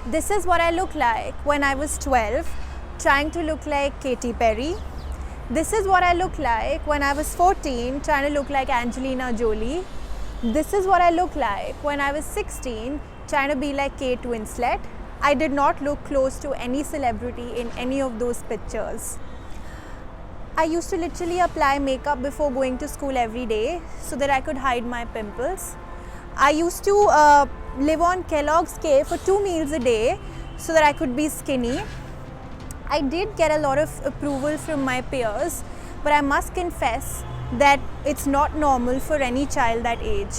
This is what I look like when I was 12, trying to look like Katy Perry. This is what I look like when I was 14, trying to look like Angelina Jolie. This is what I look like when I was 16, trying to be like Kate Winslet. I did not look close to any celebrity in any of those pictures. I used to literally apply makeup before going to school every day so that I could hide my pimples. I used to live on Kellogg's K for 2 meals a day so that I could be skinny. I did get a lot of approval from my peers, but I must confess that it's not normal for any child that age.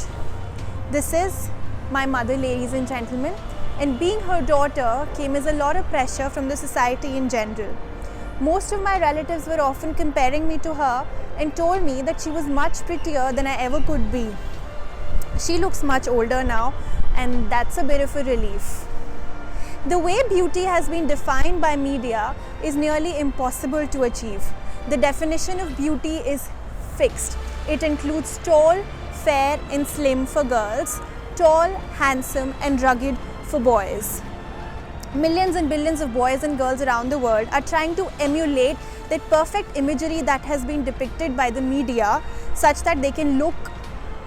This is my mother, ladies and gentlemen, and being her daughter came as a lot of pressure from the society in general. Most of my relatives were often comparing me to her and told me that she was much prettier than I ever could be. She looks much older now, and that's a bit of a relief. The way beauty has been defined by media is nearly impossible to achieve. The definition of beauty is fixed. It includes tall, fair and slim for girls, tall, handsome and rugged for boys. Millions and billions of boys and girls around the world are trying to emulate that perfect imagery that has been depicted by the media, such that they can look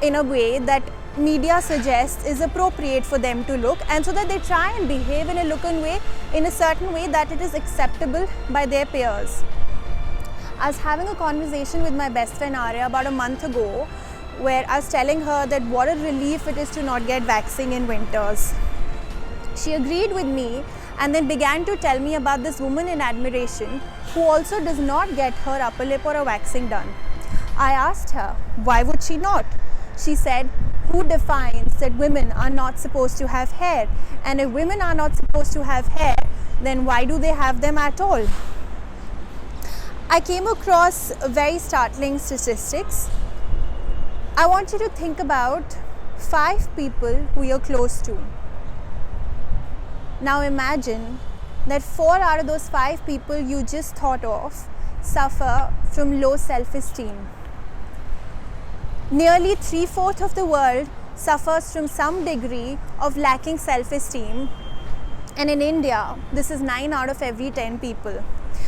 in a way that media suggests is appropriate for them to look, and so that they try and behave in a certain way that it is acceptable by their peers. I was having a conversation with my best friend Arya about a month ago, where I was telling her that what a relief it is to not get waxing in winters. She agreed with me and then began to tell me about this woman in admiration who also does not get her upper lip or a waxing done. I asked her, why would she not? She said, who defines that women are not supposed to have hair? And if women are not supposed to have hair, then why do they have them at all? I came across very startling statistics. I want you to think about 5 people who you're close to. Now imagine that 4 out of those 5 people you just thought of suffer from low self-esteem. Nearly 3/4 of the world suffers from some degree of lacking self-esteem, and in India, this is 9 out of every 10 people.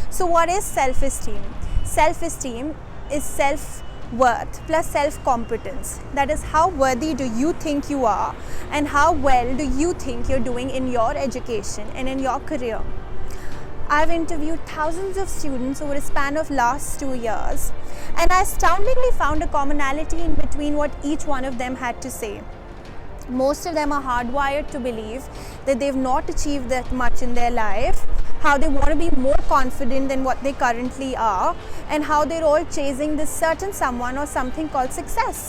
So what is self-esteem? Self-esteem is self-worth plus self-competence. That is, how worthy do you think you are and how well do you think you're doing in your education and in your career. I've interviewed thousands of students over a span of last 2 years, and I astoundingly found a commonality in between what each one of them had to say. Most of them are hardwired to believe that they've not achieved that much in their life, how they want to be more confident than what they currently are, and how they're all chasing this certain someone or something called success.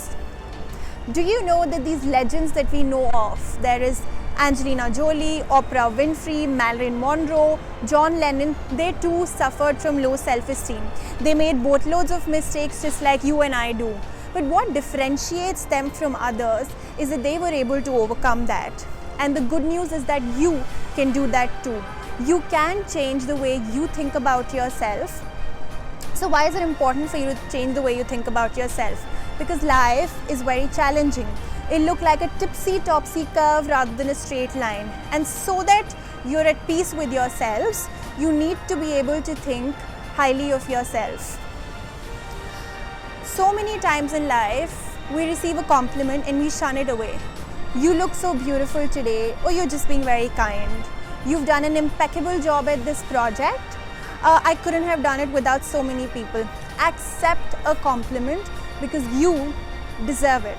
Do you know that these legends that we know of, there is Angelina Jolie, Oprah Winfrey, Marilyn Monroe, John Lennon, they too suffered from low self-esteem. They made boatloads of mistakes just like you and I do. But what differentiates them from others is that they were able to overcome that. And the good news is that you can do that too. You can change the way you think about yourself. So why is it important for you to change the way you think about yourself? Because life is very challenging. It looks like a tipsy-topsy curve rather than a straight line. And so that you're at peace with yourselves, you need to be able to think highly of yourself. So many times in life, we receive a compliment and we shun it away. You look so beautiful today, or you're just being very kind. You've done an impeccable job at this project. I couldn't have done it without so many people. Accept a compliment because you deserve it.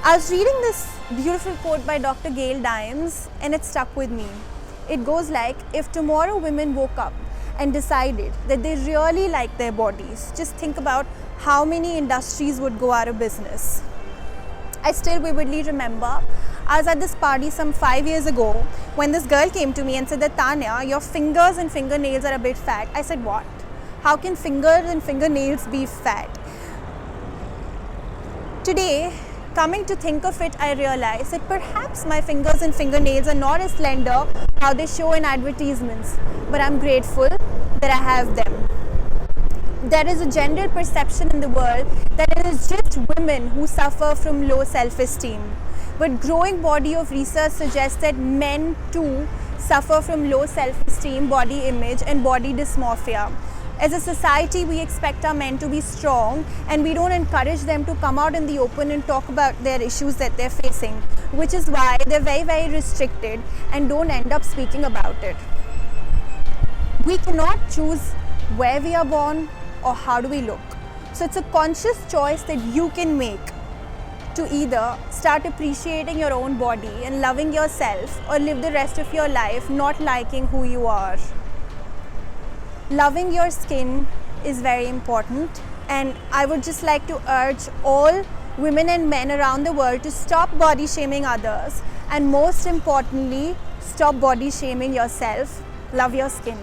I was reading this beautiful quote by Dr. Gail Dimes and it stuck with me. It goes like, if tomorrow women woke up and decided that they really like their bodies, just think about how many industries would go out of business. I still vividly remember I was at this party some 5 years ago when this girl came to me and said that, Tanya, your fingers and fingernails are a bit fat. I said, what? How can fingers and fingernails be fat? Today, coming to think of it, I realized that perhaps my fingers and fingernails are not as slender how they show in advertisements, but I'm grateful that I have them. There is a general perception in the world that it is just women who suffer from low self-esteem. But growing body of research suggests that men too suffer from low self-esteem, body image and body dysmorphia. As a society, we expect our men to be strong and we don't encourage them to come out in the open and talk about their issues that they're facing, which is why they're very, very restricted and don't end up speaking about it. We cannot choose where we are born or how do we look. So it's a conscious choice that you can make to either start appreciating your own body and loving yourself, or live the rest of your life not liking who you are. Loving your skin is very important, and I would just like to urge all women and men around the world to stop body shaming others, and most importantly, stop body shaming yourself. Love your skin.